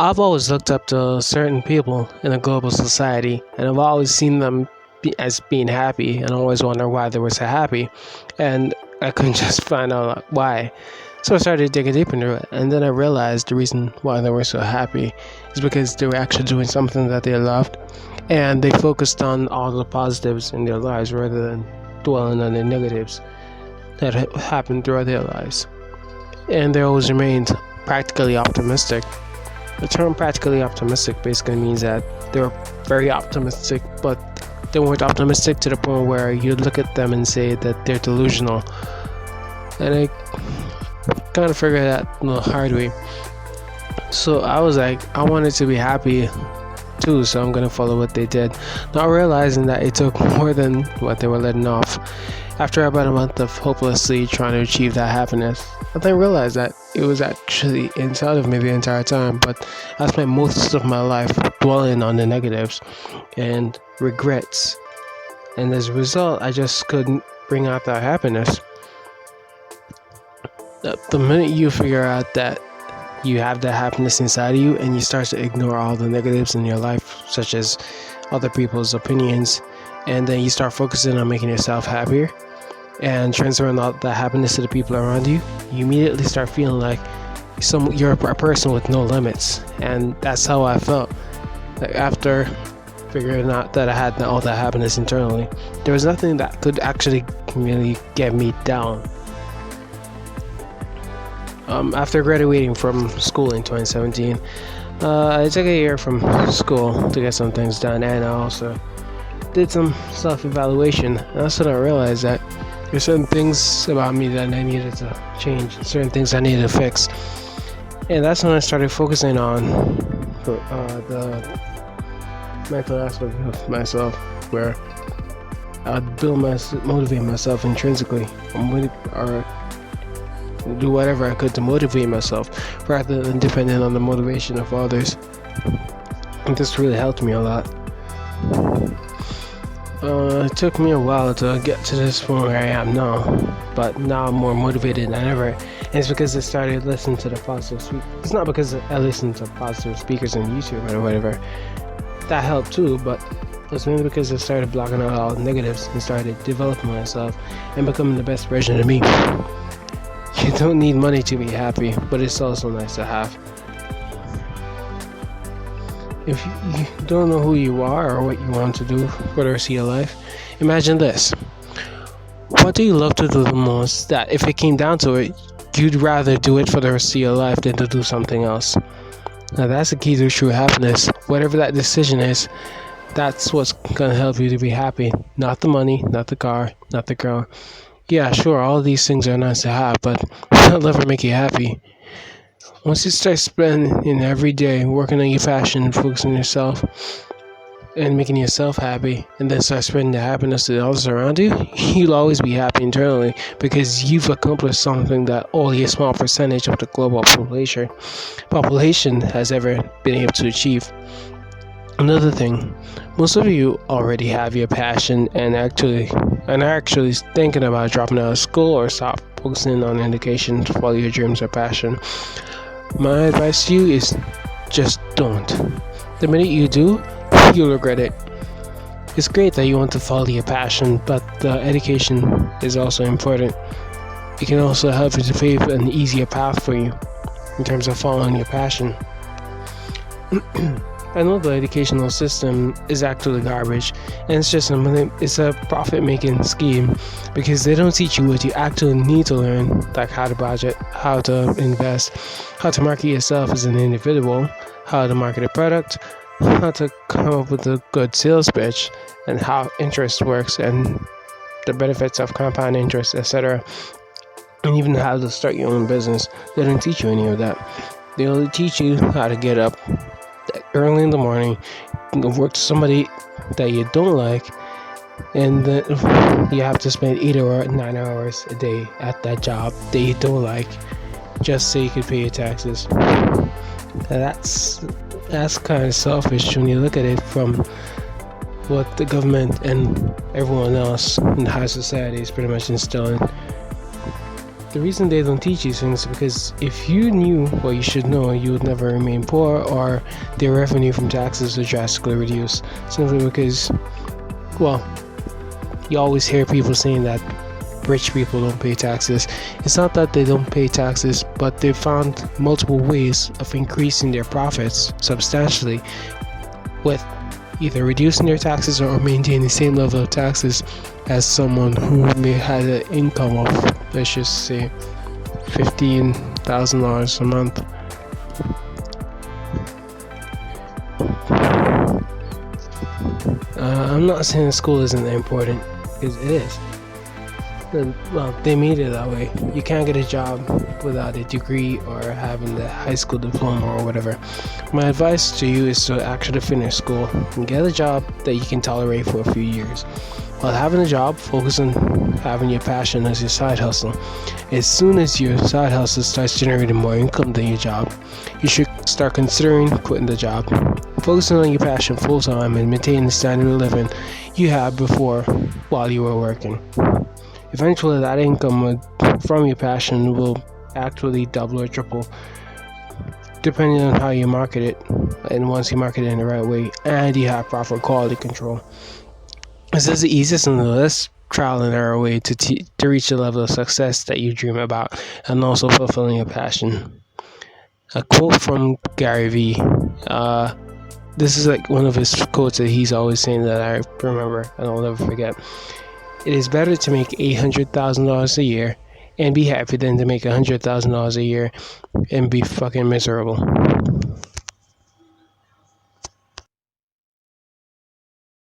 I've always looked up to certain people in a global society, and I've always seen them as being happy, and I always wonder why they were so happy, and I couldn't just find out why. So I started digging deep into it, and then I realized the reason why they were so happy is because they were actually doing something that they loved, and they focused on all the positives in their lives rather than dwelling on the negatives that happened throughout their lives. And they always remained practically optimistic. The term practically optimistic basically means that they're very optimistic, but they weren't optimistic to the point where you look at them and say that they're delusional. And I kind of figured that the hard way. So I was like, I wanted to be happy too, so I'm gonna follow what they did, not realizing that it took more than what they were letting off. After about a month of hopelessly trying to achieve that happiness, I then realized that it was actually inside of me the entire time, but I spent most of my life dwelling on the negatives and regrets, and as a result, I just couldn't bring out that happiness. The minute you figure out that you have that happiness inside of you and you start to ignore all the negatives in your life, such as other people's opinions, and then you start focusing on making yourself happier and transferring all that happiness to the people around you, you immediately start feeling like you're a person with no limits. And that's how I felt. Like after figuring out that I had all that happiness internally, there was nothing that could actually really get me down. After graduating from school in 2017, I took a year from school to get some things done, and I also did some self-evaluation. And that's when I realized that there's certain things about me that I needed to change, certain things I needed to fix. And that's when I started focusing on the mental aspect of myself, where I'd motivate myself intrinsically, or do whatever I could to motivate myself rather than depending on the motivation of others. And this really helped me a lot. It took me a while to get to this point where I am now, but now I'm more motivated than ever. And it's because I started listening to the positive speakers. It's not because I listened to positive speakers on YouTube or whatever. That helped too, but it's mainly because I started blocking out all the negatives and started developing myself and becoming the best version of me. You don't need money to be happy, but it's also nice to have. If you don't know who you are or what you want to do for the rest of your life, imagine this. What do you love to do the most that if it came down to it, you'd rather do it for the rest of your life than to do something else? Now that's the key to true happiness. Whatever that decision is, that's what's going to help you to be happy. Not the money, not the car, not the girl. Yeah, sure, all of these things are nice to have, but they'll never make you happy. Once you start spending every day working on your passion, focusing on yourself, and making yourself happy, and then start spreading the happiness to others around you, you'll always be happy internally because you've accomplished something that only a small percentage of the global population has ever been able to achieve. Another thing, most of you already have your passion and are actually thinking about dropping out of school or stop focusing on education to follow your dreams or passion. My advice to you is just don't. The minute you do, you'll regret it. It's great that you want to follow your passion, but the education is also important. It can also help you to pave an easier path for you in terms of following your passion. I know the educational system is actually garbage, and it's a profit-making scheme because they don't teach you what you actually need to learn, like how to budget, how to invest, how to market yourself as an individual, how to market a product, how to come up with a good sales pitch, and how interest works and the benefits of compound interest, etc. And even how to start your own business. They don't teach you any of that. They only teach you how to get up early in the morning, work to somebody that you don't like, and then you have to spend 8 or 9 hours a day at that job that you don't like just so you can pay your taxes. That's kind of selfish when you look at it from what the government and everyone else in high society is pretty much instilling. The reason they don't teach these things is because if you knew what you should know, you would never remain poor, or their revenue from taxes would drastically reduce. Simply because, well, you always hear people saying that rich people don't pay taxes. It's not that they don't pay taxes, but they've found multiple ways of increasing their profits substantially with either reducing their taxes or maintaining the same level of taxes as someone who may have an income of, let's just say, $15,000 a month. I'm not saying school isn't important, because it is. Well, they made it that way. You can't get a job without a degree or having the high school diploma or whatever. My advice to you is to actually finish school and get a job that you can tolerate for a few years. While having a job, focus on having your passion as your side hustle. As soon as your side hustle starts generating more income than your job, you should start considering quitting the job. Focusing on your passion full time and maintaining the standard of living you had before while you were working. Eventually, that income from your passion will actually double or triple, depending on how you market it, and once you market it in the right way and you have proper quality control. This is the easiest and the less trial and error way to reach the level of success that you dream about, and also fulfilling your passion. A quote from Gary Vee. This is like one of his quotes that he's always saying that I remember and I'll never forget. It is better to make $800,000 a year and be happy than to make $100,000 a year and be fucking miserable.